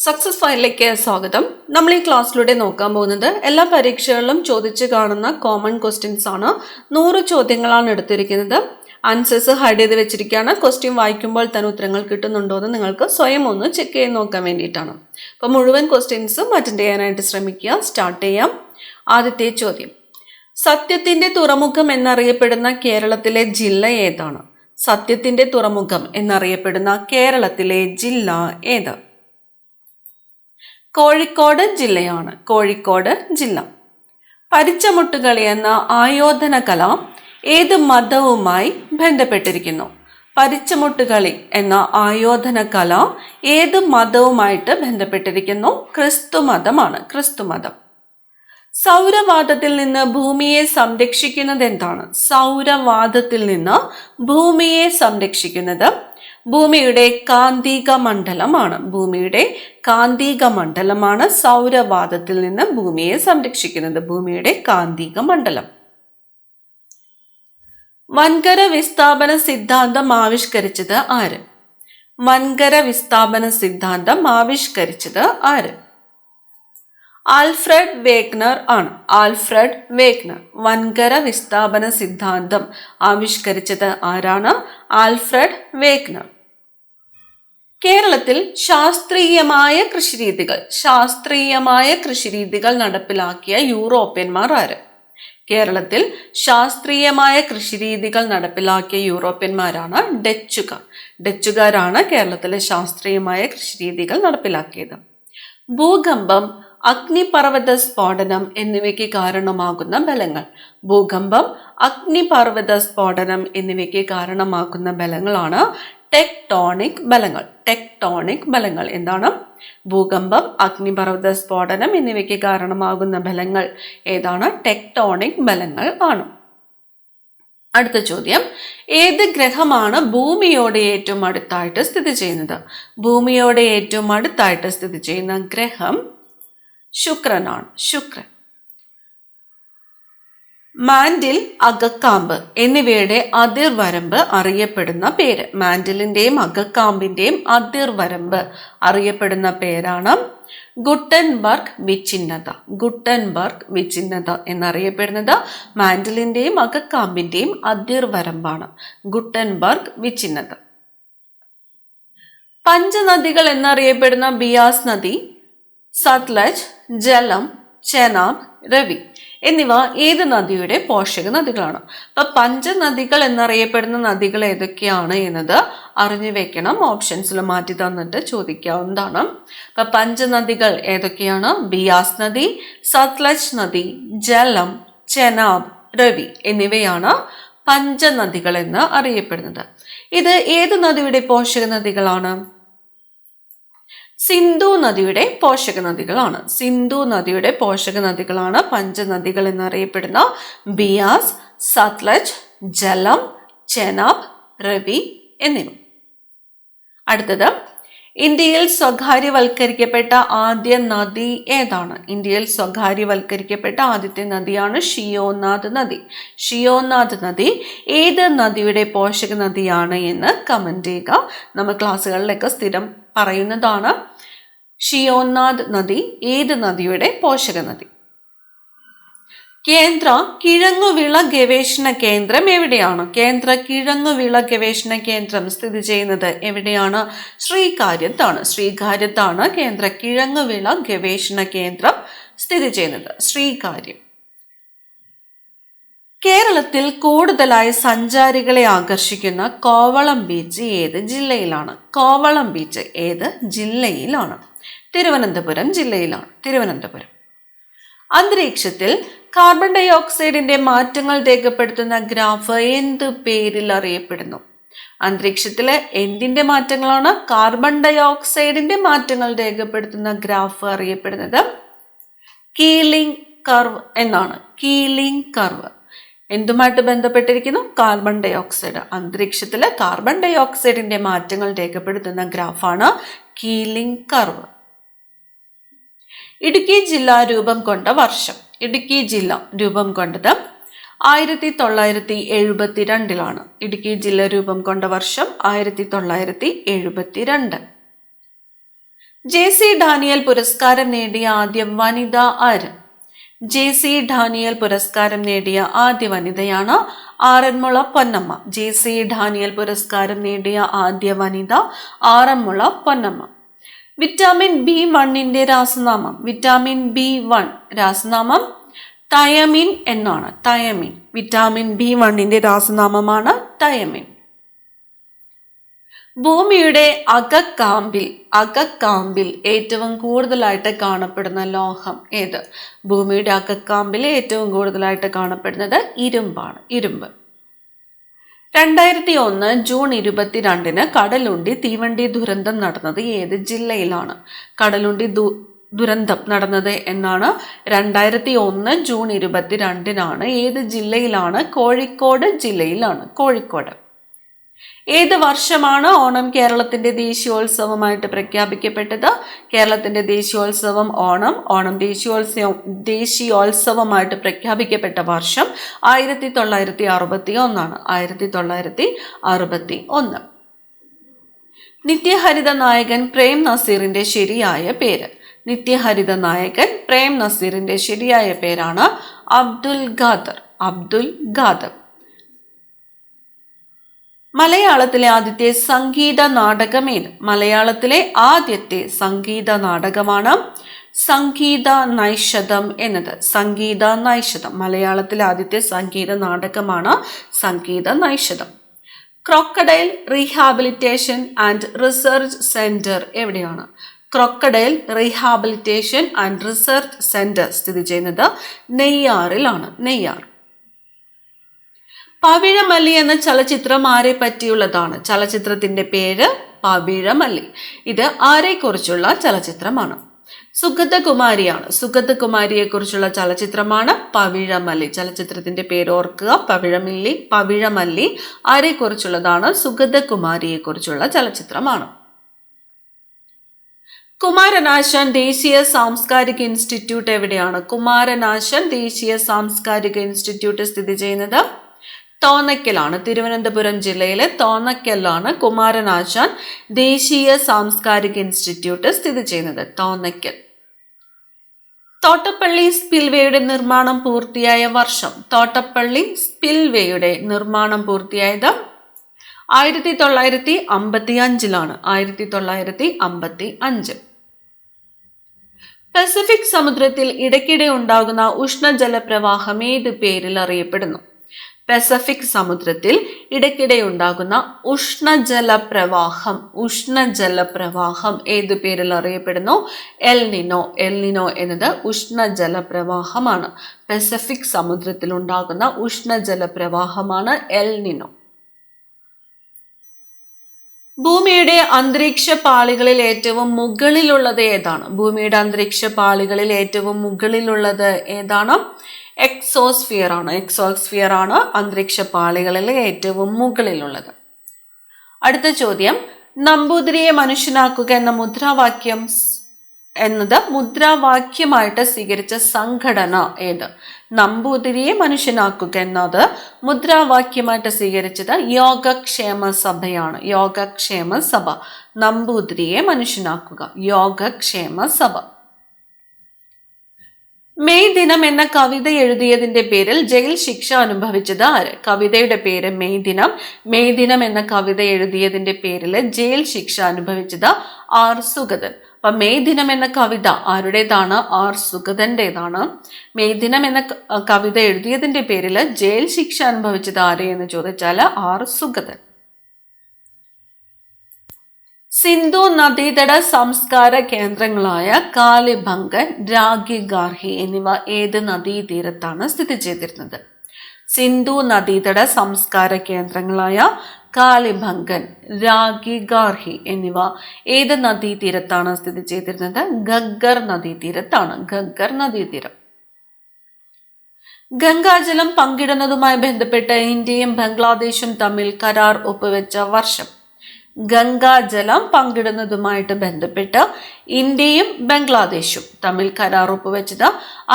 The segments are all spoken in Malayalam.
സക്സസ് ഫയലിലേക്ക് സ്വാഗതം. നമ്മൾ ഈ ക്ലാസ്സിലൂടെ നോക്കാൻ പോകുന്നത് എല്ലാ പരീക്ഷകളിലും ചോദിച്ചു കാണുന്ന കോമൺ ക്വസ്റ്റ്യൻസ് ആണ്. 100 ചോദ്യങ്ങളാണ് എടുത്തിരിക്കുന്നത്. ആൻസേഴ്സ് ഹൈഡ് ചെയ്ത് വെച്ചിരിക്കുകയാണ്. ക്വസ്റ്റ്യൻ വായിക്കുമ്പോൾ തന്നെ ഉത്തരങ്ങൾ കിട്ടുന്നുണ്ടോ എന്ന് നിങ്ങൾക്ക് സ്വയം ഒന്ന് ചെക്ക് ചെയ്ത് നോക്കാൻ വേണ്ടിയിട്ടാണ്. അപ്പോൾ മുഴുവൻ ക്വസ്റ്റ്യൻസും അറ്റൻഡ് ചെയ്യാനായിട്ട് ശ്രമിക്കുക. സ്റ്റാർട്ട് ചെയ്യാം. ആദ്യത്തെ ചോദ്യം, സത്യത്തിന്റെ തുറമുഖം എന്നറിയപ്പെടുന്ന കേരളത്തിലെ ജില്ല ഏതാണ്? സത്യത്തിന്റെ തുറമുഖം എന്നറിയപ്പെടുന്ന കേരളത്തിലെ ജില്ല ഏത്? കോഴിക്കോട് ജില്ലയാണ്. കോഴിക്കോട് ജില്ല. പരിച്ചമുട്ടുകളി എന്ന ആയോധന കല ഏത് മതവുമായി ബന്ധപ്പെട്ടിരിക്കുന്നു? പരിച്ചമുട്ടുകളി എന്ന ആയോധന കല ഏത് മതവുമായിട്ട് ബന്ധപ്പെട്ടിരിക്കുന്നു? ക്രിസ്തു മതമാണ്. ക്രിസ്തുമതം. സൗരവാതത്തിൽ നിന്ന് ഭൂമിയെ സംരക്ഷിക്കുന്നത് എന്താണ്? സൗരവാതത്തിൽ നിന്ന് ഭൂമിയെ സംരക്ഷിക്കുന്നത് ഭൂമിയുടെ കാന്തിക മണ്ഡലമാണ്. ഭൂമിയുടെ കാന്തിക മണ്ഡലമാണ് സൗരവാതത്തിൽ നിന്ന് ഭൂമിയെ സംരക്ഷിക്കുന്നത്. ഭൂമിയുടെ കാന്തിക മണ്ഡലം. വൻകര വിസ്ഥാപന സിദ്ധാന്തം ആവിഷ്കരിച്ചത് ആര്? വൻകര വിസ്ഥാപന സിദ്ധാന്തം ആവിഷ്കരിച്ചത് ആര്? ആൽഫ്രഡ് വേഗ്നർ ആണ്. Alfred Wegener. വൻകര വിസ്ഥാപന സിദ്ധാന്തം ആവിഷ്കരിച്ചത് ആരാണ്? Alfred Wegener. കേരളത്തിൽ ശാസ്ത്രീയമായ കൃഷിരീതികൾ നടപ്പിലാക്കിയ യൂറോപ്യന്മാർ ആര്? കേരളത്തിൽ ശാസ്ത്രീയമായ കൃഷിരീതികൾ നടപ്പിലാക്കിയ യൂറോപ്യന്മാരാണ് ഡച്ചുകാർ. ഡച്ചുകാരാണ് കേരളത്തിലെ ശാസ്ത്രീയമായ കൃഷിരീതികൾ നടപ്പിലാക്കിയത്. ഭൂകമ്പം, അഗ്നിപർവ്വത സ്ഫോടനം എന്നിവയ്ക്ക് കാരണമാകുന്ന ബലങ്ങൾ. ഭൂകമ്പം, അഗ്നിപർവ്വത സ്ഫോടനം എന്നിവയ്ക്ക് കാരണമാകുന്ന ബലങ്ങളാണ് ടെക്ടോണിക് ബലങ്ങൾ. ടെക്ടോണിക് ബലങ്ങൾ എന്താണ്? ഭൂകമ്പം, അഗ്നിപർവ്വത സ്ഫോടനം എന്നിവയ്ക്ക് കാരണമാകുന്ന ബലങ്ങൾ ഏതാണ്? ടെക്ടോണിക് ബലങ്ങൾ ആണ്. അടുത്ത ചോദ്യം, ഏത് ഗ്രഹമാണ് ഭൂമിയോട് ഏറ്റവും അടുത്തായിട്ട് സ്ഥിതി ചെയ്യുന്നത്? ഭൂമിയോട് ഏറ്റവും അടുത്തായിട്ട് സ്ഥിതി ചെയ്യുന്ന ഗ്രഹം ശുക്രനാണ്. ശുക്രൻ. മാൻഡിൽ, അകക്കാമ്പ് എന്നിവയുടെ അതിർവരമ്പ് അറിയപ്പെടുന്ന പേര്. മാൻഡിലിന്റെയും അകക്കാമ്പിന്റെയും അതിർവരമ്പ് അറിയപ്പെടുന്ന പേരാണ് ഗുട്ടൻബർഗ് വിച്ഛിന്നത. ഗുട്ടൻബർഗ് വിച്ഛിന്നത എന്നറിയപ്പെടുന്നത് മാൻഡിലിന്റെയും അകക്കാമ്പിന്റെയും അതിർവരമ്പാണ്. ഗുട്ടൻബർഗ് വിച്ഛിന്നത. പഞ്ചനദികൾ എന്നറിയപ്പെടുന്ന ബിയാസ് നദി, സത്ലജ്, ജലം, ചെനാബ്, രവി എന്നിവ ഏത് നദിയുടെ പോഷക നദികളാണ്? അപ്പൊ പഞ്ചനദികൾ എന്നറിയപ്പെടുന്ന നദികൾ ഏതൊക്കെയാണ് എന്നത് അറിഞ്ഞു വെക്കണം. ഓപ്ഷൻസിൽ മാറ്റി തന്നിട്ട് ചോദിക്കാവുന്നതാണ്. അപ്പൊ പഞ്ചനദികൾ ഏതൊക്കെയാണ്? ബിയാസ് നദി, സത്ലജ് നദി, ജലം, ചെനാബ്, രവി എന്നിവയാണ് പഞ്ചനദികൾ എന്ന് അറിയപ്പെടുന്നത്. ഇത് ഏത് നദിയുടെ പോഷക നദികളാണ്? സിന്ധു നദിയുടെ പോഷക നദികളാണ്. സിന്ധു നദിയുടെ പോഷക നദികളാണ് പഞ്ചനദികൾ എന്നറിയപ്പെടുന്ന ബിയാസ്, സത്ലജ്, ജലം, ചെനാബ്, രവി എന്നിവ. അടുത്തത്, ഇന്ത്യയിൽ സ്വകാര്യവൽക്കരിക്കപ്പെട്ട ആദ്യ നദി ഏതാണ്? ഇന്ത്യയിൽ സ്വകാര്യവൽക്കരിക്കപ്പെട്ട ആദ്യത്തെ നദിയാണ് ഷിയോനാഥ് നദി. ഷിയോനാഥ് നദി ഏത് നദിയുടെ പോഷക നദിയാണ് എന്ന് കമന്റ് ചെയ്യുക. നമ്മൾ ക്ലാസ്സുകളിലൊക്കെ സ്ഥിരം പറയുന്നതാണ്. ഷിയോനാഥ് നദി ഏത് നദിയുടെ പോഷക നദി? കേന്ദ്ര കിഴങ്ങുവിള ഗവേഷണ കേന്ദ്രം എവിടെയാണ്? കേന്ദ്ര കിഴങ്ങുവിള ഗവേഷണ കേന്ദ്രം സ്ഥിതി ചെയ്യുന്നത് എവിടെയാണ്? ശ്രീകാര്യത്താണ്. ശ്രീകാര്യത്താണ് കേന്ദ്ര കിഴങ്ങുവിള ഗവേഷണ കേന്ദ്രം സ്ഥിതി ചെയ്യുന്നത്. ശ്രീകാര്യം. കേരളത്തിൽ കൂടുതലായി സഞ്ചാരികളെ ആകർഷിക്കുന്ന കോവളം ബീച്ച് ഏത് ജില്ലയിലാണ്? കോവളം ബീച്ച് ഏത് ജില്ലയിലാണ്? തിരുവനന്തപുരം ജില്ലയിലാണ്. തിരുവനന്തപുരം. അന്തരീക്ഷത്തിൽ കാർബൺ ഡൈ ഓക്സൈഡിന്റെ മാറ്റങ്ങൾ രേഖപ്പെടുത്തുന്ന ഗ്രാഫ് എന്ത് പേരിൽ അറിയപ്പെടുന്നു? അന്തരീക്ഷത്തിലെ എന്തിന്റെ മാറ്റങ്ങളാണ്? കാർബൺ ഡൈ ഓക്സൈഡിന്റെ മാറ്റങ്ങൾ രേഖപ്പെടുത്തുന്ന ഗ്രാഫ് അറിയപ്പെടുന്നത് കീലിംഗ് കർവ് എന്നാണ്. കീലിംഗ് കർവ് എന്തുമായിട്ട് ബന്ധപ്പെട്ടിരിക്കുന്നു? Carbon dioxide. അന്തരീക്ഷത്തിലെ കാർബൺ ഡൈ ഓക്സൈഡിന്റെ മാറ്റങ്ങൾ രേഖപ്പെടുത്തുന്ന ഗ്രാഫാണ് കീലിംഗ് കർവ്. ഇടുക്കി ജില്ല രൂപം കൊണ്ട വർഷം. ഇടുക്കി ജില്ല രൂപം കൊണ്ടത് 1972. ഇടുക്കി ജില്ല രൂപം കൊണ്ട വർഷം 1972. JC ഡാനിയൽ പുരസ്കാരം നേടിയ ആദ്യ വനിത ആര്? JC ഡാനിയൽ പുരസ്കാരം നേടിയ ആദ്യ വനിതയാണ് ആറന്മുള പൊന്നമ്മ. JC ഡാനിയൽ പുരസ്കാരം നേടിയ ആദ്യ വനിത ആറന്മുള പൊന്നമ്മ. വിറ്റാമിൻ B1 രാസനാമം. വിറ്റാമിൻ B1 രാസനാമം തയമിൻ എന്നാണ്. തയമിൻ. വിറ്റാമിൻ B1 രാസനാമമാണ് തയമിൻ. ഭൂമിയുടെ അകക്കാമ്പിൽ ഏറ്റവും കൂടുതലായിട്ട് കാണപ്പെടുന്ന ലോഹം ഏത്? ഭൂമിയുടെ അകക്കാമ്പിൽ ഏറ്റവും കൂടുതലായിട്ട് കാണപ്പെടുന്നത് ഇരുമ്പാണ്. ഇരുമ്പ്. 2001 ജൂൺ 22 കടലുണ്ടി തീവണ്ടി ദുരന്തം നടന്നത് ഏത് ജില്ലയിലാണ്? കടലുണ്ടി ദുരന്തം നടന്നത് എന്നാണ് 2001 ജൂൺ 22 ഏത് ജില്ലയിലാണ്? കോഴിക്കോട് ജില്ലയിലാണ്. കോഴിക്കോട്. ഏത് വർഷമാണ് ഓണം കേരളത്തിന്റെ ദേശീയോത്സവമായിട്ട് പ്രഖ്യാപിക്കപ്പെട്ടത്? കേരളത്തിന്റെ ദേശീയോത്സവം ഓണം ദേശീയോത്സവമായിട്ട് പ്രഖ്യാപിക്കപ്പെട്ട വർഷം 1961. 1961. നിത്യഹരിത നായകൻ പ്രേം നസീറിന്റെ ശരിയായ പേര്? നിത്യഹരിത നായകൻ പ്രേം നസീറിന്റെ ശരിയായ പേരാണ് അബ്ദുൽ ഖാദർ. അബ്ദുൽ ഖാദർ. മലയാളത്തിലെ ആദ്യത്തെ സംഗീത നാടകം ഏത്? മലയാളത്തിലെ ആദ്യത്തെ സംഗീത നാടകമാണ് സംഗീത നൈഷധം എന്നത്. സംഗീത നൈഷധം. മലയാളത്തിലെ ആദ്യത്തെ സംഗീത നാടകമാണ് Sangeetha Naishadham. Crocodile rehabilitation and research centre എവിടെയാണ്? Crocodile rehabilitation and research centre സ്ഥിതി ചെയ്യുന്നത് നെയ്യാറിലാണ്. നെയ്യാർ. പവിഴമല്ലി എന്ന ചലച്ചിത്രം ആരെ പറ്റിയുള്ളതാണ്? ചലച്ചിത്രത്തിന്റെ പേര് പവിഴമല്ലി. ഇത് ആരെക്കുറിച്ചുള്ള ചലച്ചിത്രമാണ്? സുഗതകുമാരിയാണ്. സുഗതകുമാരിയെ കുറിച്ചുള്ള ചലച്ചിത്രമാണ് പവിഴമല്ലി. ചലച്ചിത്രത്തിന്റെ പേര് ഓർക്കുക, പവിഴമല്ലി ആരെക്കുറിച്ചുള്ളതാണ്? സുഗതകുമാരിയെ കുറിച്ചുള്ള ചലച്ചിത്രമാണ്. കുമാരനാശാൻ ദേശീയ സാംസ്കാരിക ഇൻസ്റ്റിറ്റ്യൂട്ട് എവിടെയാണ്? കുമാരനാശാൻ ദേശീയ സാംസ്കാരിക ഇൻസ്റ്റിറ്റ്യൂട്ട് സ്ഥിതി ചെയ്യുന്നത് തോന്നയ്ക്കലാണ്. തിരുവനന്തപുരം ജില്ലയിലെ തോന്നയ്ക്കലാണ് കുമാരനാശാൻ ദേശീയ സാംസ്കാരിക ഇൻസ്റ്റിറ്റ്യൂട്ട് സ്ഥിതി ചെയ്യുന്നത്. തോന്നയ്ക്കൽ. തോട്ടപ്പള്ളി സ്പിൽവേയുടെ നിർമ്മാണം പൂർത്തിയായ വർഷം? തോട്ടപ്പള്ളി സ്പിൽവേയുടെ നിർമ്മാണം പൂർത്തിയായത് 1955. 1955. പസഫിക് സമുദ്രത്തിൽ ഇടയ്ക്കിടെ ഉണ്ടാകുന്ന ഉഷ്ണജലപ്രവാഹം ഏത് പേരിൽ അറിയപ്പെടുന്നു? പസഫിക് സമുദ്രത്തിൽ ഇടയ്ക്കിടെ ഉണ്ടാകുന്ന ഉഷ്ണജലപ്രവാഹം ഏതു പേരിൽ അറിയപ്പെടുന്നു? El Nino. എൽ നിനോ എന്നത് ഉഷ്ണജലപ്രവാഹമാണ്. പസഫിക് സമുദ്രത്തിൽ ഉണ്ടാകുന്ന ഉഷ്ണജലപ്രവാഹമാണ് എൽ നിനോ. ഭൂമിയുടെ അന്തരീക്ഷ പാളികളിൽ ഏറ്റവും മുകളിലുള്ളത് ഏതാണ്? ഭൂമിയുടെ അന്തരീക്ഷ പാളികളിൽ ഏറ്റവും മുകളിലുള്ളത് ഏതാണ്? എക്സോസ്ഫിയർ ആണ്. എക്സോസ്ഫിയർ ആണ് അന്തരീക്ഷ പാളികളിൽ ഏറ്റവും മുകളിലുള്ളത്. അടുത്ത ചോദ്യം, നമ്പൂതിരിയെ മനുഷ്യനാക്കുക എന്ന മുദ്രാവാക്യമായിട്ട് സ്വീകരിച്ച സംഘടന ഏത്? നമ്പൂതിരിയെ മനുഷ്യനാക്കുക എന്നത് മുദ്രാവാക്യമായിട്ട് സ്വീകരിച്ചത് യോഗക്ഷേമ സഭയാണ്. യോഗക്ഷേമ സഭ. നമ്പൂതിരിയെ മനുഷ്യനാക്കുക, യോഗക്ഷേമ സഭ. മെയ് ദിനം എന്ന കവിത എഴുതിയതിന്റെ പേരിൽ ജയിൽ ശിക്ഷ അനുഭവിച്ചത് ആര്? കവിതയുടെ പേര് മെയ് ദിനം. മെയ് ദിനം എന്ന കവിത എഴുതിയതിന്റെ പേരിൽ ജയിൽ ശിക്ഷ അനുഭവിച്ചത് ആർ സുഗതൻ. അപ്പൊ മെയ് ദിനം എന്ന കവിത ആരുടേതാണ്? ആർ സുഗതന്റേതാണ്. മെയ് ദിനം എന്ന കവിത എഴുതിയതിന്റെ പേരിൽ ജയിൽ ശിക്ഷ അനുഭവിച്ചത് ആര് എന്ന് ചോദിച്ചാൽ ആർ സുഗതൻ. സിന്ധു നദീതട സംസ്കാര കേന്ദ്രങ്ങളായ കാലിബംഗൻ, രാഗി ഗാർഹി എന്നിവ ഏത് നദീതീരത്താണ് സ്ഥിതി ചെയ്തിരുന്നത്? സിന്ധു നദീതട സംസ്കാര കേന്ദ്രങ്ങളായ കാലിബംഗൻ, രാഗി ഗാർഹി എന്നിവ ഏത് നദീതീരത്താണ് സ്ഥിതി ചെയ്തിരുന്നത്? ഗഗ്ഗർ നദീതീരത്താണ്. ഗഗ്ഗർ നദീതീരം. ഗംഗാജലം പങ്കിടുന്നതുമായി ബന്ധപ്പെട്ട് ഇന്ത്യയും ബംഗ്ലാദേശും തമ്മിൽ കരാർ ഒപ്പുവെച്ച വർഷം? ഗംഗാജലം പങ്കിടുന്നതുമായിട്ട് ബന്ധപ്പെട്ട് ഇന്ത്യയും ബംഗ്ലാദേശും തമ്മിൽ കരാർ ഒപ്പുവെച്ചത്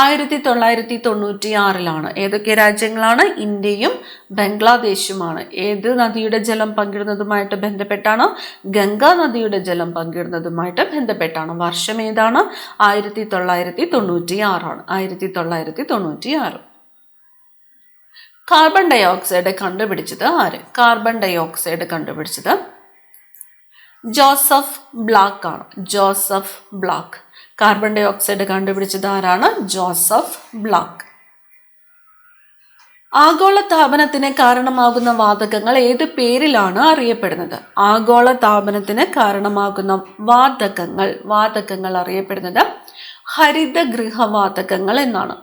1996 ഏതൊക്കെ രാജ്യങ്ങളാണ്? ഇന്ത്യയും ബംഗ്ലാദേശുമാണ്. ഏത് നദിയുടെ ജലം പങ്കിടുന്നതുമായിട്ട് ബന്ധപ്പെട്ടാണ്? ഗംഗാ നദിയുടെ ജലം പങ്കിടുന്നതുമായിട്ട് ബന്ധപ്പെട്ടാണ്. വർഷം ഏതാണ്? 1996. 1996. കാർബൺ ഡൈ ഓക്സൈഡ് കണ്ടുപിടിച്ചത് ആര്? കാർബൺ ഡൈ ഓക്സൈഡ് കണ്ടുപിടിച്ചത് ജോസഫ് ബ്ലാക്ക് ആണ്. Joseph Black. Carbon dioxide കണ്ടുപിടിച്ചത് ആരാണ്? Joseph black. ആഗോളതാപനത്തിന് കാരണമാകുന്ന വാതകങ്ങൾ ഏത് പേരിലാണ് അറിയപ്പെടുന്നത്? ആഗോളതാപനത്തിന് കാരണമാകുന്ന വാതകങ്ങൾ അറിയപ്പെടുന്നത് ഹരിതഗൃഹവാതകങ്ങൾ എന്നാണ്.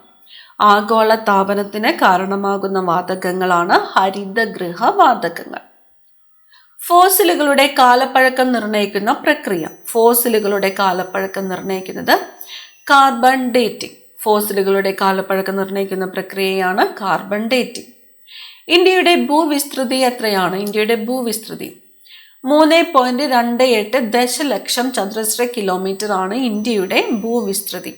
ആഗോളതാപനത്തിന് കാരണമാകുന്ന വാതകങ്ങളാണ് ഹരിതഗൃഹവാതകങ്ങൾ. ഫോസിലുകളുടെ കാലപ്പഴക്കം നിർണ്ണയിക്കുന്ന പ്രക്രിയ. ഫോസിലുകളുടെ കാലപ്പഴക്കം നിർണ്ണയിക്കുന്നത് കാർബൺ ഡേറ്റിംഗ്. ഫോസിലുകളുടെ കാലപ്പഴക്കം നിർണ്ണയിക്കുന്ന പ്രക്രിയയാണ് കാർബൺ ഡേറ്റിംഗ്. ഇന്ത്യയുടെ ഭൂവിസ്തൃതി എത്രയാണ്? ഇന്ത്യയുടെ ഭൂവിസ്തൃതി 3.28 ദശലക്ഷം ചതുരശ്ര കിലോമീറ്റർ ആണ് ഇന്ത്യയുടെ ഭൂവിസ്തൃതി.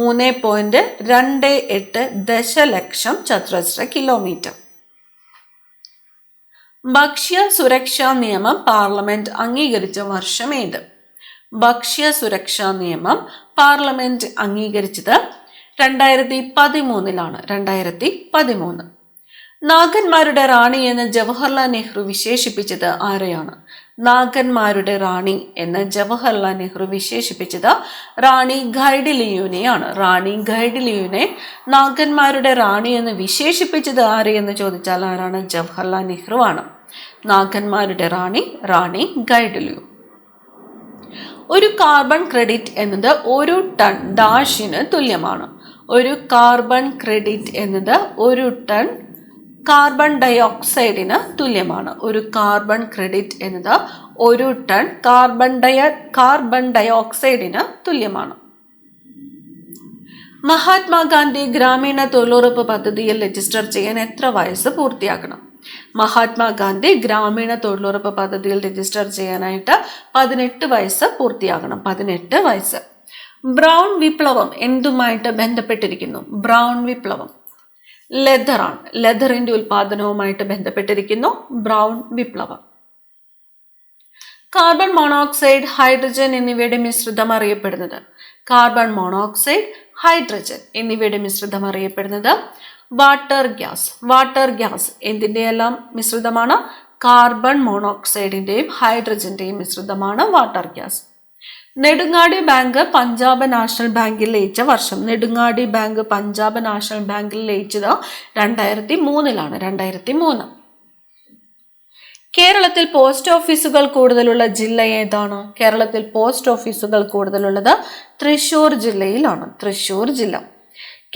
3.28 ദശലക്ഷം ചതുരശ്ര കിലോമീറ്റർ. ഭക്ഷ്യ സുരക്ഷാ നിയമം പാർലമെന്റ് അംഗീകരിച്ച വർഷം ഏത്? ഭക്ഷ്യ സുരക്ഷാ നിയമം പാർലമെന്റ് അംഗീകരിച്ചത് 2013. 2013. നാഗന്മാരുടെ റാണി എന്ന് ജവഹർലാൽ നെഹ്റു വിശേഷിപ്പിച്ചത് ആരെയാണ്? നാഗന്മാരുടെ റാണി എന്ന് ജവഹർലാൽ നെഹ്റു വിശേഷിപ്പിച്ചത് റാണി ഗൈഡിലിയുനെയാണ്. റാണി ഗൈഡിലിയുനെ നാഗന്മാരുടെ റാണി എന്ന് വിശേഷിപ്പിച്ചത് ആര് എന്ന് ചോദിച്ചാൽ ആരാണ്? ജവഹർലാൽ നെഹ്റു ആണ്. നാഗന്മാരുടെ റാണി റാണി ഗൈഡിലിയു. ഒരു കാർബൺ ക്രെഡിറ്റ് എന്നത് 1 ടൺ ഡാഷിന് തുല്യമാണ്. ഒരു കാർബൺ ക്രെഡിറ്റ് എന്നത് 1 ടൺ കാർബൺ ഡൈ ഓക്സൈഡിന് തുല്യമാണ്. ഒരു കാർബൺ ക്രെഡിറ്റ് എന്നത് 1 ടൺ കാർബൺ ഡൈ ഓക്സൈഡിന് തുല്യമാണ്. മഹാത്മാഗാന്ധി ഗ്രാമീണ തൊഴിലുറപ്പ് പദ്ധതിയിൽ രജിസ്റ്റർ ചെയ്യാൻ എത്ര വയസ്സ് പൂർത്തിയാക്കണം? മഹാത്മാഗാന്ധി ഗ്രാമീണ തൊഴിലുറപ്പ് പദ്ധതിയിൽ രജിസ്റ്റർ ചെയ്യാനായിട്ട് 18 വയസ്സ് പൂർത്തിയാകണം. 18 വയസ്സ്. ബ്രൗൺ വിപ്ലവം എന്തുമായിട്ട് ബന്ധപ്പെട്ടിരിക്കുന്നു? ബ്രൗൺ വിപ്ലവം ലെതറാണ്. ലെതറിന്റെ ഉൽപാദനവുമായിട്ട് ബന്ധപ്പെട്ടിരിക്കുന്നു ബ്രൗൺ വിപ്ലവം. കാർബൺ മോണോക്സൈഡ്, ഹൈഡ്രജൻ എന്നിവയുടെ മിശ്രിതം അറിയപ്പെടുന്നത്? കാർബൺ മോണോക്സൈഡ്, ഹൈഡ്രജൻ എന്നിവയുടെ മിശ്രിതം അറിയപ്പെടുന്നത് വാട്ടർ ഗ്യാസ്. വാട്ടർ ഗ്യാസ് എന്തിൻ്റെ എല്ലാം മിശ്രിതമാണ്? കാർബൺ മോണോക്സൈഡിന്റെയും ഹൈഡ്രജന്റെയും മിശ്രിതമാണ് water gas. Nedungadi bank Punjab national ബാങ്കിൽ ലയിച്ച വർഷം? നെടുങ്ങാടി ബാങ്ക് പഞ്ചാബ് നാഷണൽ ബാങ്കിൽ ലയിച്ചത് 2003. 2003. കേരളത്തിൽ പോസ്റ്റ് ഓഫീസുകൾ കൂടുതലുള്ള ജില്ല ഏതാണ്? കേരളത്തിൽ പോസ്റ്റ് ഓഫീസുകൾ കൂടുതലുള്ളത് തൃശ്ശൂർ ജില്ലയിലാണ്. തൃശ്ശൂർ ജില്ല.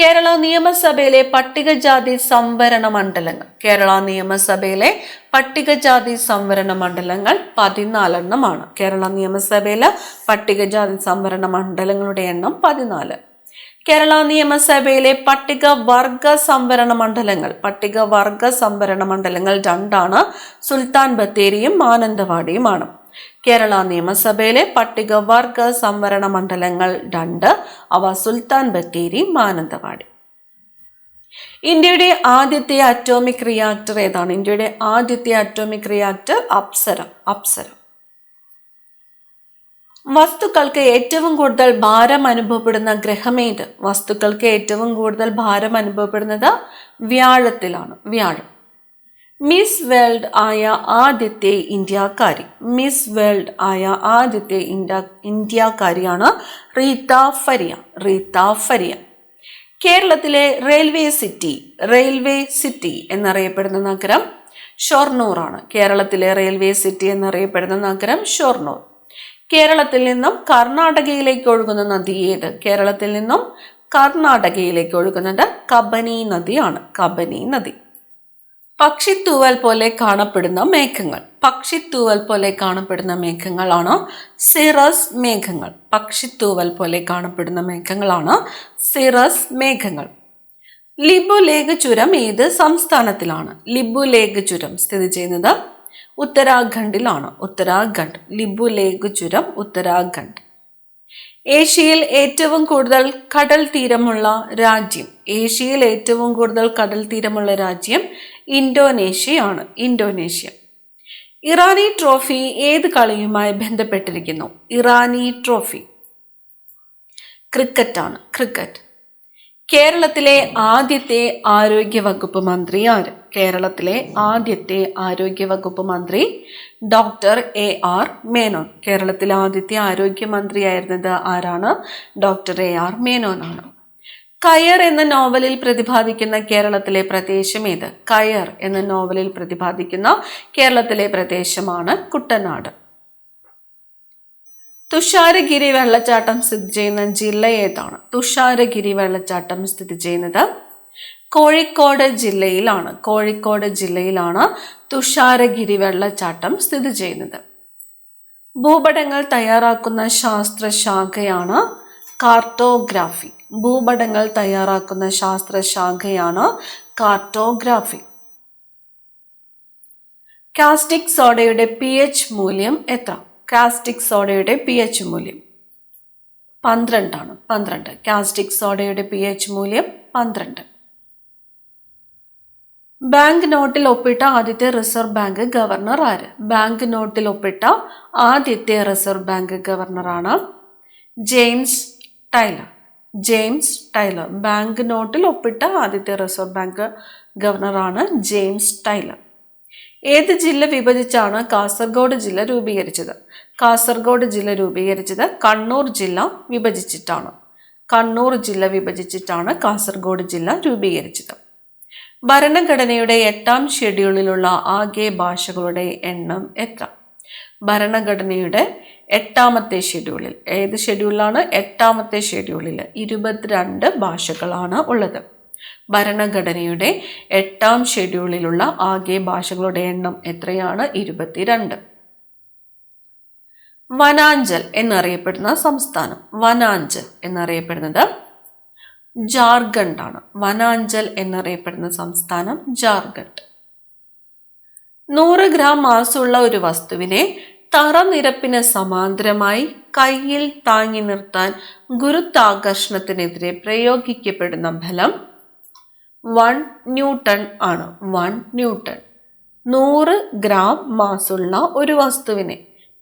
കേരള നിയമസഭയിലെ പട്ടികജാതി സംവരണ മണ്ഡലങ്ങൾ. കേരള നിയമസഭയിലെ പട്ടികജാതി സംവരണ മണ്ഡലങ്ങൾ 14 കേരള നിയമസഭയിലെ പട്ടികജാതി സംവരണ മണ്ഡലങ്ങളുടെ എണ്ണം 14. കേരള നിയമസഭയിലെ പട്ടികവർഗ സംവരണ മണ്ഡലങ്ങൾ. പട്ടികവർഗ സംവരണ മണ്ഡലങ്ങൾ 2 സുൽത്താൻ ബത്തേരിയും മാനന്തവാടിയുമാണ്. കേരള നിയമസഭയിലെ പട്ടികവർഗ സംവരണ മണ്ഡലങ്ങൾ 2, അവ സുൽത്താൻ ബത്തേരി, മാനന്തവാടി. ഇന്ത്യയുടെ ആദ്യത്തെ അറ്റോമിക് റിയാക്ടർ ഏതാണ്? ഇന്ത്യയുടെ ആദ്യത്തെ അറ്റോമിക് റിയാക്ടർ അപ്സര. വസ്തുക്കൾക്ക് ഏറ്റവും കൂടുതൽ ഭാരം അനുഭവപ്പെടുന്ന ഗ്രഹമേത്? വസ്തുക്കൾക്ക് ഏറ്റവും കൂടുതൽ ഭാരം അനുഭവപ്പെടുന്നത് വ്യാഴത്തിലാണ്. വ്യാഴം. മിസ് വേൾഡ് ആയ ആദ്യത്തെ ഇന്ത്യക്കാരി. മിസ് വേൾഡ് ആയ ആദ്യത്തെ ഇന്ത്യക്കാരിയാണ് റീത്ത ഫരിയ. കേരളത്തിലെ റെയിൽവേ സിറ്റി എന്നറിയപ്പെടുന്ന നഗരം ഷൊർണൂറാണ്. കേരളത്തിലെ റെയിൽവേ സിറ്റി എന്നറിയപ്പെടുന്ന നഗരം ഷൊർണൂർ. കേരളത്തിൽ നിന്നും കർണാടകയിലേക്ക് ഒഴുകുന്ന നദി ഏത്? കേരളത്തിൽ നിന്നും കർണാടകയിലേക്ക് ഒഴുകുന്നത് കബനി നദിയാണ്. കബനി നദി. പക്ഷിത്തൂവൽ പോലെ കാണപ്പെടുന്ന മേഘങ്ങൾ. പക്ഷിത്തൂവൽ പോലെ കാണപ്പെടുന്ന മേഘങ്ങളാണ് സിറസ് മേഘങ്ങൾ. പക്ഷിത്തൂവൽ പോലെ കാണപ്പെടുന്ന മേഘങ്ങളാണ് സിറസ് മേഘങ്ങൾ. ലിബു ലേഖ് ചുരം ഏത് സംസ്ഥാനത്തിലാണ്? ലിബു ലേഖ് ചുരം സ്ഥിതി ചെയ്യുന്നത് ഉത്തരാഖണ്ഡിലാണ്. ഉത്തരാഖണ്ഡ്. ലിബു ലേഖ് ചുരം ഉത്തരാഖണ്ഡ്. ഏഷ്യയിൽ ഏറ്റവും കൂടുതൽ കടൽ തീരമുള്ള രാജ്യം. ഏഷ്യയിൽ ഏറ്റവും കൂടുതൽ കടൽ തീരമുള്ള രാജ്യം ഇന്തോനേഷ്യയാണ്. ഇന്തോനേഷ്യ. ഇറാനി ട്രോഫി ഏത് കളിയുമായി ബന്ധപ്പെട്ടിരിക്കുന്നു? ഇറാനി ട്രോഫി ക്രിക്കറ്റാണ്. ക്രിക്കറ്റ്. കേരളത്തിലെ ആദ്യത്തെ ആരോഗ്യ വകുപ്പ് മന്ത്രി ആര്? കേരളത്തിലെ ആദ്യത്തെ ആരോഗ്യ വകുപ്പ് മന്ത്രി ഡോക്ടർ AR മേനോൻ. കേരളത്തിലെ ആദ്യത്തെ ആരോഗ്യമന്ത്രിയായിരുന്നത് ആരാണ്? Doctor AR മേനോനാണ്. കയർ എന്ന നോവലിൽ പ്രതിപാദിക്കുന്ന കേരളത്തിലെ പ്രദേശം ഏത്? കയർ എന്ന നോവലിൽ പ്രതിപാദിക്കുന്ന കേരളത്തിലെ പ്രദേശമാണ് കുട്ടനാട്. തുഷാരഗിരി വെള്ളച്ചാട്ടം സ്ഥിതി ചെയ്യുന്ന ജില്ല ഏതാണ്? തുഷാരഗിരി വെള്ളച്ചാട്ടം സ്ഥിതി ചെയ്യുന്നത് കോഴിക്കോട് ജില്ലയിലാണ്. കോഴിക്കോട് ജില്ലയിലാണ് തുഷാരഗിരി വെള്ളച്ചാട്ടം സ്ഥിതി ചെയ്യുന്നത്. ഭൂപടങ്ങൾ തയ്യാറാക്കുന്ന ശാസ്ത്രശാഖയാണ് കാർട്ടോഗ്രാഫി. ഭൂപടങ്ങൾ തയ്യാറാക്കുന്ന ശാസ്ത്രശാഖയാണ് കാർട്ടോഗ്രാഫി. കാസ്റ്റിക് സോഡയുടെ pH മൂല്യം എത്ര? കാസ്റ്റിക് സോഡയുടെ pH മൂല്യം 12 ആണ്. 12. കാസ്റ്റിക് സോഡയുടെ pH മൂല്യം 12. ബാങ്ക് നോട്ടിൽ ഒപ്പിട്ട ആദ്യത്തെ റിസർവ് ബാങ്ക് ഗവർണർ ആര്? ബാങ്ക് നോട്ടിൽ ഒപ്പിട്ട ആദ്യത്തെ റിസർവ് ബാങ്ക് ഗവർണറാണ് James Taylor. James Taylor. Bank നോട്ടിൽ ഒപ്പിട്ട ആദ്യത്തെ റിസർവ് ബാങ്ക് ഗവർണറാണ് ജെയിംസ് ടൈലർ. ഏത് ജില്ല വിഭജിച്ചാണ് കാസർഗോഡ് ജില്ല രൂപീകരിച്ചത്? കാസർഗോഡ് ജില്ല രൂപീകരിച്ചത് കണ്ണൂർ ജില്ല വിഭജിച്ചിട്ടാണ്. കണ്ണൂർ ജില്ല വിഭജിച്ചിട്ടാണ് കാസർഗോഡ് ജില്ല രൂപീകരിച്ചത്. ഭരണഘടനയുടെ 8ാം ഷെഡ്യൂളിലുള്ള ആകെ ഭാഷകളുടെ എണ്ണം എത്ര? ഭരണഘടനയുടെ 8ാമത്തെ ഷെഡ്യൂളിൽ. ഏത് ഷെഡ്യൂളിലാണ്? 8ാമത്തെ ഷെഡ്യൂളിൽ 22 ഭാഷകളാണ് ഉള്ളത്. ഭരണഘടനയുടെ 8ാം ഷെഡ്യൂളിലുള്ള ആകെ ഭാഷകളുടെ എണ്ണം എത്രയാണ്? 22. വനാഞ്ചൽ എന്നറിയപ്പെടുന്ന സംസ്ഥാനം. വനാഞ്ചൽ എന്നറിയപ്പെടുന്നത് ജാർഖണ്ഡ് ആണ്. വനാഞ്ചൽ എന്നറിയപ്പെടുന്ന സംസ്ഥാനം ജാർഖണ്ഡ്. 100 ഗ്രാം മാസുള്ള ഒരു വസ്തുവിനെ തറനിരപ്പിന് സമാന്തരമായി കയ്യിൽ താങ്ങി നിർത്താൻ ഗുരുത്വാകർഷണത്തിനെതിരെ പ്രയോഗിക്കപ്പെടുന്ന ബലം 1 ന്യൂട്ടൺ ആണ്. 1 ന്യൂട്ടൺ. 100 ഗ്രാം മാസുള്ള ഒരു വസ്തുവിനെ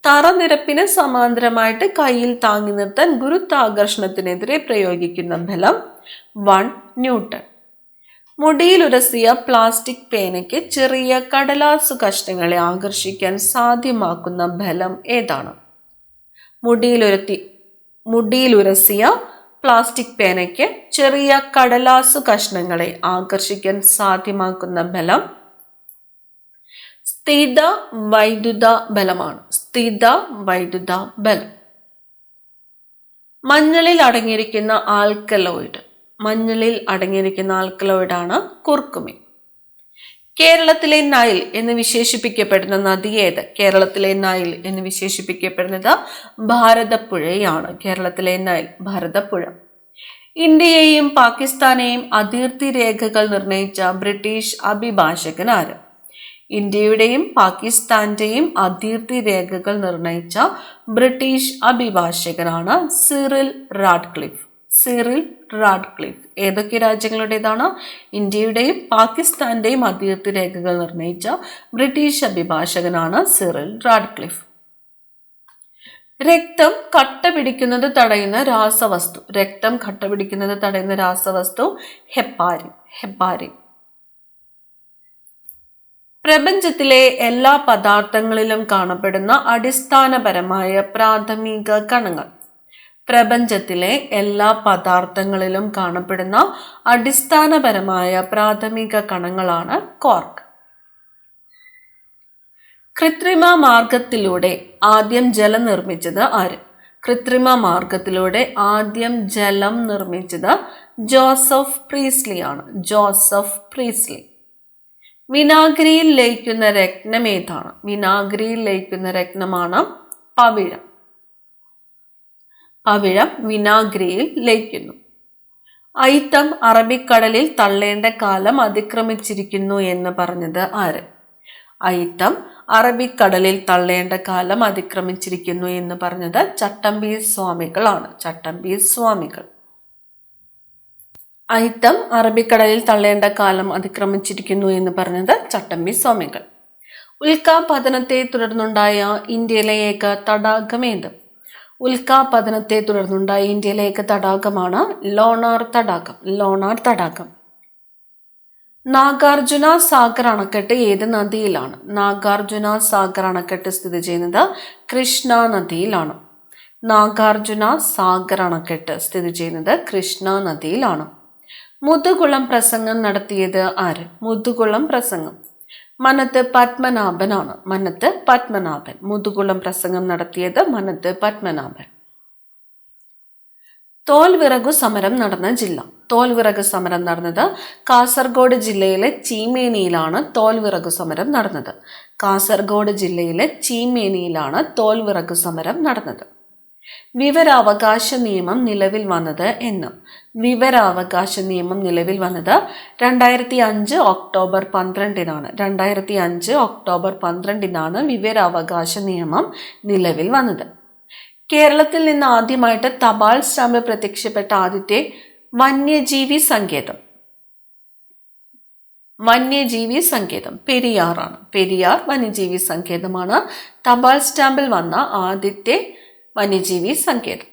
തറനിരപ്പിന് സമാന്തരമായിട്ട് കയ്യിൽ താങ്ങി നിർത്താൻ ഗുരുത്വാകർഷണത്തിനെതിരെ പ്രയോഗിക്കുന്ന ബലം 1 ന്യൂട്ടൺ. മുടിയിലുരസിയ പ്ലാസ്റ്റിക് പേനയ്ക്ക് ചെറിയ കടലാസു കഷ്ണങ്ങളെ ആകർഷിക്കാൻ സാധ്യമാക്കുന്ന ബലം ഏതാണ്? മുടിയിലുരസിയ പ്ലാസ്റ്റിക് പേനയ്ക്ക് ചെറിയ കടലാസു കഷ്ണങ്ങളെ ആകർഷിക്കാൻ സാധ്യമാക്കുന്ന ബലം സ്ഥിത വൈദ്യുത ബലമാണ്. സ്ഥിത വൈദ്യുത ബലം. മഞ്ഞളിൽ അടങ്ങിയിരിക്കുന്ന ആൽക്കലോയിഡ്. മഞ്ഞളിൽ അടങ്ങിയിരിക്കുന്ന ആൽക്കലോയിഡാണ് കുർക്കുമിൻ. കേരളത്തിലെ നൈൽ എന്ന് വിശേഷിപ്പിക്കപ്പെടുന്ന നദി ഏത്? കേരളത്തിലെ നൈൽ എന്ന് വിശേഷിപ്പിക്കപ്പെടുന്നത് ഭാരതപ്പുഴയാണ്. കേരളത്തിലെ നൈൽ ഭാരതപ്പുഴ. ഇന്ത്യയെയും പാകിസ്ഥാനെയും അതിർത്തി രേഖകൾ നിർണയിച്ച ബ്രിട്ടീഷ് അഭിഭാഷകൻ ആര്? ഇന്ത്യയുടെയും പാകിസ്ഥാന്റെയും അതിർത്തി രേഖകൾ നിർണയിച്ച ബ്രിട്ടീഷ് അഭിഭാഷകനാണ് സിറിൽ റാഡ്ക്ലിഫ്. Cyril Radcliffe. ഏതൊക്കെ രാജ്യങ്ങളുടേതാണ്? ഇന്ത്യയുടെയും പാകിസ്ഥാന്റെയും അതിർത്തി രേഖകൾ നിർണയിച്ച ബ്രിട്ടീഷ് അഭിഭാഷകനാണ് സിറിൽ റാഡ്ക്ലിഫ്. രക്തം കട്ട പിടിക്കുന്നത് തടയുന്ന രാസവസ്തു. രക്തം കട്ട പിടിക്കുന്നത് തടയുന്ന രാസവസ്തു ഹെപ്പാരിൻ. ഹെപ്പാരിൻ. പ്രപഞ്ചത്തിലെ എല്ലാ പദാർത്ഥങ്ങളിലും കാണപ്പെടുന്ന അടിസ്ഥാനപരമായ പ്രാഥമിക കണങ്ങൾ. പ്രപഞ്ചത്തിലെ എല്ലാ പദാർത്ഥങ്ങളിലും കാണപ്പെടുന്ന അടിസ്ഥാനപരമായ പ്രാഥമിക കണങ്ങളാണ് ക്വാർക്ക്. കൃത്രിമ മാർഗത്തിലൂടെ ആദ്യം ജലം നിർമ്മിച്ചത് ആര്? കൃത്രിമ മാർഗത്തിലൂടെ ആദ്യം ജലം നിർമ്മിച്ചത് ജോസഫ് പ്രീസ്ലി ആണ്. ജോസഫ് പ്രീസ്ലി. വിനാഗിരിയിൽ ലയിക്കുന്ന രത്നം ഏതാണ്? വിനാഗിരിയിൽ ലയിക്കുന്ന രത്നമാണ് പവിഴം. പവിഴം വിനാഗിരിയിൽ ലയിക്കുന്നു. അയിത്തം അറബിക്കടലിൽ തള്ളേണ്ട കാലം അതിക്രമിച്ചിരിക്കുന്നു എന്ന് പറഞ്ഞത് ആര്? അയിത്തം അറബിക്കടലിൽ തള്ളേണ്ട കാലം അതിക്രമിച്ചിരിക്കുന്നു എന്ന് പറഞ്ഞത് ചട്ടമ്പി സ്വാമികളാണ്. ചട്ടമ്പി സ്വാമികൾ. അയിത്തം അറബിക്കടലിൽ തള്ളേണ്ട കാലം അതിക്രമിച്ചിരിക്കുന്നു എന്ന് പറഞ്ഞത് ചട്ടമ്പി സ്വാമികൾ. ഉൽക്കാപതനത്തെ തുടർന്നുണ്ടായ ഇന്ത്യയിലെ ഏക തടാകമേത്? ഉൽക്കാപതനത്തെ തുടർന്നുണ്ടായ ഇന്ത്യയിലെ ഏക തടാകമാണ് ലോണാർ തടാകം. ലോണാർ തടാകം. നാഗാർജുന സാഗർ അണക്കെട്ട് ഏത് നദിയിലാണ്? നാഗാർജുന സാഗർ അണക്കെട്ട് സ്ഥിതി ചെയ്യുന്നത് കൃഷ്ണ നദിയിലാണ്. നാഗാർജുന സാഗർ അണക്കെട്ട് സ്ഥിതി ചെയ്യുന്നത് കൃഷ്ണ നദിയിലാണ്. മുതുകുളം പ്രസംഗം നടത്തിയത് ആര്? മുതുകുളം പ്രസംഗം മനത്ത് പത്മനാഭനാണ്. മനത്ത് പത്മനാഭൻ. മുതുകുളം പ്രസംഗം നടത്തിയത് മനത്ത് പത്മനാഭൻ. തോൽവിറകു സമരം നടന്ന ജില്ല? തോൽവിറക് സമരം നടന്നത് കാസർഗോഡ് ജില്ലയിലെ ചീമേനിയിലാണ് തോൽവിറകു സമരം നടന്നത്. കാസർഗോഡ് ജില്ലയിലെ ചീമേനിയിലാണ് തോൽവിറകു സമരം നടന്നത്. വിവരാവകാശ നിയമം നിലവിൽ വന്നത് എന്ന്? വിവരാവകാശ നിയമം നിലവിൽ വന്നത് 2005 ഒക്ടോബർ 12-നാണ്. 2005 ഒക്ടോബർ 12-നാണ് വിവരാവകാശ നിയമം നിലവിൽ വന്നത്. കേരളത്തിൽ നിന്ന് ആദ്യമായിട്ട് തപാൽ സ്റ്റാമ്പ് പ്രത്യക്ഷപ്പെട്ട ആദ്യത്തെ വന്യജീവി സങ്കേതം? വന്യജീവി സങ്കേതം പെരിയാറാണ്. പെരിയാർ വന്യജീവി സങ്കേതമാണ് തപാൽ സ്റ്റാമ്പിൽ വന്ന ആദ്യത്തെ വന്യജീവി സങ്കേതം.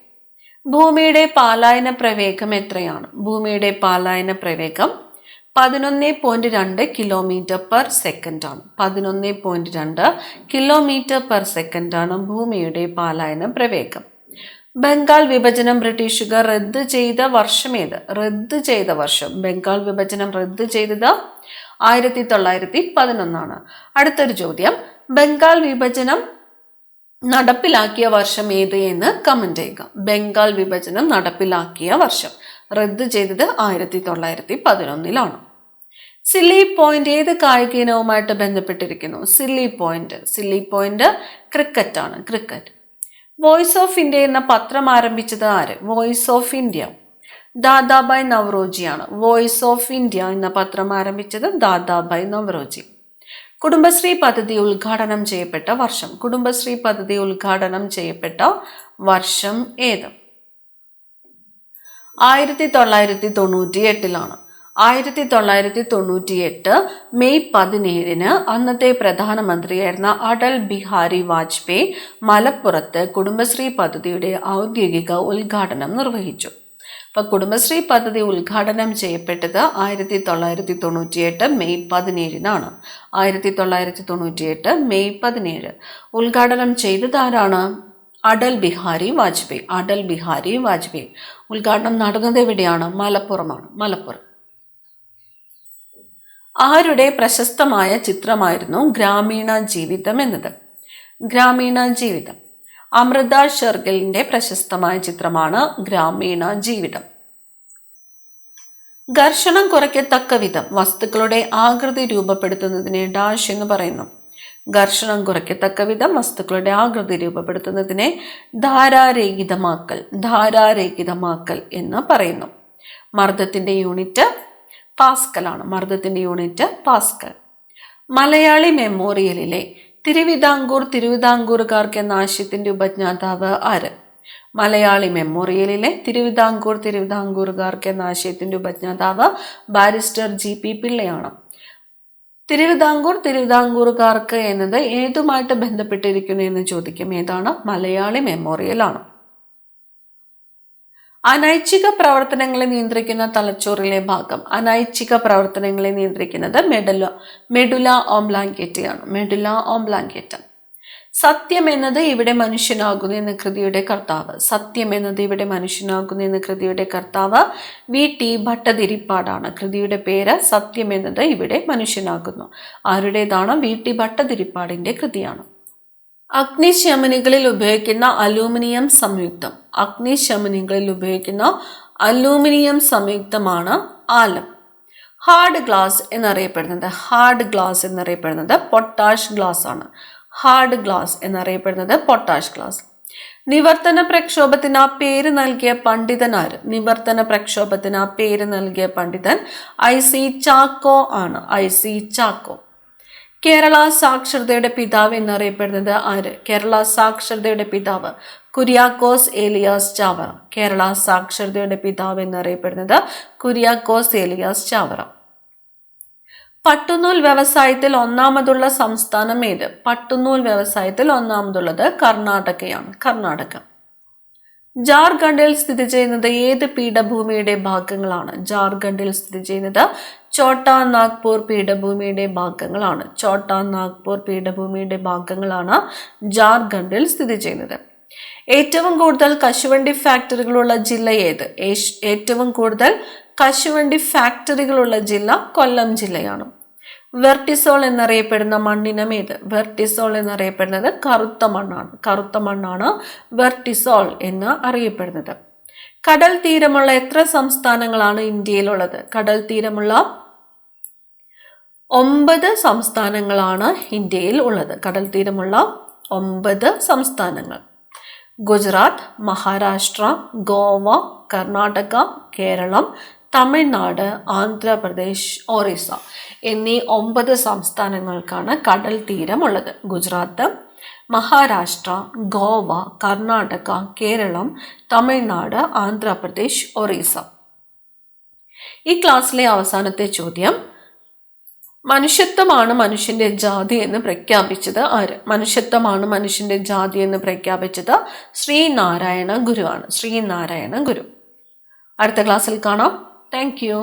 ഭൂമിയുടെ പാലായന പ്രവേഗം എത്രയാണ്? ഭൂമിയുടെ പാലായന പ്രവേഗം 11.2 കിലോമീറ്റർ പെർ സെക്കൻഡ് ആണ്. 11.2 കിലോമീറ്റർ പെർ സെക്കൻഡ് ആണ് ഭൂമിയുടെ പാലായന പ്രവേഗം. ബംഗാൾ വിഭജനം ബ്രിട്ടീഷുകാർ റദ്ദ് ചെയ്ത വർഷം ഏത്? റദ്ദ് ചെയ്ത വർഷം. ബംഗാൾ വിഭജനം റദ്ദ് ചെയ്തത് 1911. അടുത്തൊരു ചോദ്യം, ബംഗാൾ വിഭജനം നടപ്പിലാക്കിയ വർഷം ഏത് എന്ന് കമന്റ് ചെയ്യുക. ബംഗാൾ വിഭജനം നടപ്പിലാക്കിയ വർഷം. റദ്ദ് ചെയ്തത് 1911-ലാണ്. സില്ലി പോയിന്റ് ഏത് കായിക ഇനവുമായിട്ട് ബന്ധപ്പെട്ടിരിക്കുന്നു? Silly point. Silly point cricket ആണ്. ക്രിക്കറ്റ്. വോയിസ് ഓഫ് ഇന്ത്യ എന്ന പത്രം ആരംഭിച്ചത് ആര്? വോയിസ് ഓഫ് ഇന്ത്യ ദാദാഭായ് നവറോജിയാണ്. വോയിസ് ഓഫ് ഇന്ത്യ എന്ന പത്രം ആരംഭിച്ചത് ദാദാഭായ് നവറോജി. കുടുംബശ്രീ പദ്ധതി ഉദ്ഘാടനം ചെയ്യപ്പെട്ട വർഷം? കുടുംബശ്രീ പദ്ധതി ഉദ്ഘാടനം ചെയ്യപ്പെട്ട വർഷം ഏത്? 1998-ലാണ്. 1998 മെയ് 17-ന് അന്നത്തെ പ്രധാനമന്ത്രിയായിരുന്ന അടൽ ബിഹാരി വാജ്പേയി മലപ്പുറത്ത് കുടുംബശ്രീ പദ്ധതിയുടെ ഔദ്യോഗിക ഉദ്ഘാടനം നിർവഹിച്ചു. അപ്പൊ കുടുംബശ്രീ പദ്ധതി ഉദ്ഘാടനം ചെയ്യപ്പെട്ടത് 1998 മെയ് 17-നാണ്. 1998 മെയ് 17. ഉദ്ഘാടനം ചെയ്തത് ആരാണ്? അടൽ ബിഹാരി വാജ്പേയി. അടൽ ബിഹാരി വാജ്പേയി. ഉദ്ഘാടനം നടന്നത് എവിടെയാണ്? മലപ്പുറമാണ്. മലപ്പുറം. ആരുടെ പ്രശസ്തമായ ചിത്രമായിരുന്നു ഗ്രാമീണ ജീവിതം എന്നത്? ഗ്രാമീണ ജീവിതം അമൃത ഷെർഗിലിന്റെ പ്രശസ്തമായ ചിത്രമാണ് ഗ്രാമീണ ജീവിതം. ഘർഷണം കുറയ്ക്കത്തക്ക വിധം വസ്തുക്കളുടെ ആകൃതി രൂപപ്പെടുത്തുന്നതിനെ ഡാഷ് എന്ന് പറയുന്നു. ഘർഷണം കുറയ്ക്കത്തക്ക വിധം വസ്തുക്കളുടെ ആകൃതി രൂപപ്പെടുത്തുന്നതിനെ ധാരാരഹിതമാക്കൽ. ധാരാരഹിതമാക്കൽ എന്ന് പറയുന്നു. മർദ്ദത്തിന്റെ യൂണിറ്റ് പാസ്കൽ ആണ്. മർദ്ദത്തിന്റെ യൂണിറ്റ് പാസ്കൽ. മലയാളി മെമ്മോറിയലിലെ തിരുവിതാംകൂറുകാർക്ക് എന്ന ആശയത്തിന്റെ ഉപജ്ഞാതാവ് ആര്? മലയാളി മെമ്മോറിയലിലെ തിരുവിതാംകൂറുകാർക്ക് എന്ന ആശയത്തിന്റെ ഉപജ്ഞാതാവ് ബാരിസ്റ്റർ GP പിള്ളയാണ്. തിരുവിതാംകൂറുകാർക്ക് എന്നത് ഏതുമായിട്ട് ബന്ധപ്പെട്ടിരിക്കുന്നു എന്ന് ചോദിക്കും. ഏതാണ്? മലയാളി മെമ്മോറിയൽ ആണ്. അനൈച്ഛിക പ്രവർത്തനങ്ങളെ നിയന്ത്രിക്കുന്ന തലച്ചോറിലെ ഭാഗം. അനൈച്ഛിക പ്രവർത്തനങ്ങളെ നിയന്ത്രിക്കുന്നത് മെഡുല ഓംബ്ലാങ്കേറ്റ ആണ്. മെഡുല ഓംബ്ലാങ്കേറ്റ. സത്യം എന്നത് ഇവിടെ മനുഷ്യനാകുന്നു എന്ന കൃതിയുടെ കർത്താവ്. സത്യം എന്നത് ഇവിടെ മനുഷ്യനാകുന്നു എന്ന കൃതിയുടെ കർത്താവ് VT ഭട്ടതിരിപ്പാടാണ്. കൃതിയുടെ പേര് സത്യം എന്നത് ഇവിടെ മനുഷ്യനാകുന്നു. ആരുടേതാണ്? VT ഭട്ടതിരിപ്പാടിന്റെ കൃതിയാണ്. അഗ്നിശമനികളിൽ ഉപയോഗിക്കുന്ന അലൂമിനിയം സംയുക്തം. അഗ്നിശമനികളിൽ ഉപയോഗിക്കുന്ന അലൂമിനിയം സംയുക്തമാണ് ആലം. ഹാർഡ് ഗ്ലാസ് എന്നറിയപ്പെടുന്നത് പൊട്ടാഷ് ഗ്ലാസ് ആണ്. ഹാർഡ് ഗ്ലാസ് എന്നറിയപ്പെടുന്നത് പൊട്ടാഷ് ഗ്ലാസ്. നിവർത്തന പ്രക്ഷോഭത്തിന് ആ പേര് നൽകിയ പണ്ഡിതൻ ആര്? നിവർത്തന പ്രക്ഷോഭത്തിന് ആ പേര് നൽകിയ പണ്ഡിതൻ IC ചാക്കോ ആണ്. IC ചാക്കോ. കേരള സാക്ഷരതയുടെ പിതാവ് എന്നറിയപ്പെടുന്നത് ആര്? കേരള സാക്ഷരതയുടെ പിതാവ് കുര്യാക്കോസ് ഏലിയാസ് ചാവറ. കേരള സാക്ഷരതയുടെ പിതാവ് എന്നറിയപ്പെടുന്നത് കുര്യാക്കോസ് ഏലിയാസ് ചാവറ. പട്ടുനൂൽ വ്യവസായത്തിൽ ഒന്നാമതുള്ള സംസ്ഥാനം ഏത്? പട്ടുനൂൽ വ്യവസായത്തിൽ ഒന്നാമതുള്ളത് കർണാടകയാണ്. കർണാടക. ജാർഖണ്ഡിൽ സ്ഥിതി ചെയ്യുന്നത് ഏത് പീഠഭൂമിയുടെ ഭാഗങ്ങളാണ്? ജാർഖണ്ഡിൽ സ്ഥിതി ചെയ്യുന്നത് ഛോട്ടാ നാഗ്പൂർ പീഠഭൂമിയുടെ ഭാഗങ്ങളാണ്. ഛോട്ടാ നാഗ്പൂർ പീഠഭൂമിയുടെ ഭാഗങ്ങളാണ് ജാർഖണ്ഡിൽ സ്ഥിതി ചെയ്യുന്നത്. ഏറ്റവും കൂടുതൽ കശുവണ്ടി ഫാക്ടറികളുള്ള ജില്ല ഏത്? ഏറ്റവും കൂടുതൽ കശുവണ്ടി ഫാക്ടറികളുള്ള ജില്ല കൊല്ലം ജില്ലയാണ്. വെർട്ടിസോൾ എന്നറിയപ്പെടുന്ന മണ്ണിനം ഏത്? വെർട്ടിസോൾ എന്നറിയപ്പെടുന്നത് കറുത്ത മണ്ണാണ്. കറുത്ത മണ്ണാണ് വെർട്ടിസോൾ എന്ന് അറിയപ്പെടുന്നത്. കടൽ തീരമുള്ള എത്ര സംസ്ഥാനങ്ങളാണ് ഇന്ത്യയിലുള്ളത്? കടൽ തീരമുള്ള 9 സംസ്ഥാനങ്ങളാണ് ഇന്ത്യയിൽ ഉള്ളത്. കടൽ തീരമുള്ള 9 സംസ്ഥാനങ്ങൾ. ഗുജറാത്ത്, മഹാരാഷ്ട്ര, ഗോവ, കർണാടക, കേരളം, തമിഴ്നാട്, ആന്ധ്രാപ്രദേശ്, ഒറീസ എന്നീ 9 സംസ്ഥാനങ്ങൾക്കാണ് കടൽ തീരമുള്ളത്. ഗുജറാത്ത്, മഹാരാഷ്ട്ര, ഗോവ, കർണാടക, കേരളം, തമിഴ്നാട്, ആന്ധ്രാപ്രദേശ്, ഒറീസ. ഈ ക്ലാസ്സിലെ അവസാനത്തെ ചോദ്യം, മനുഷ്യത്വമാണ് മനുഷ്യന്റെ ജാതി എന്ന് പ്രഖ്യാപിച്ചത് ആര്? മനുഷ്യത്വമാണ് മനുഷ്യന്റെ ജാതി എന്ന് പ്രഖ്യാപിച്ചത് ശ്രീനാരായണ ഗുരുവാണ്. ശ്രീനാരായണ ഗുരു. അടുത്ത ക്ലാസ്സിൽ കാണാം. Thank you.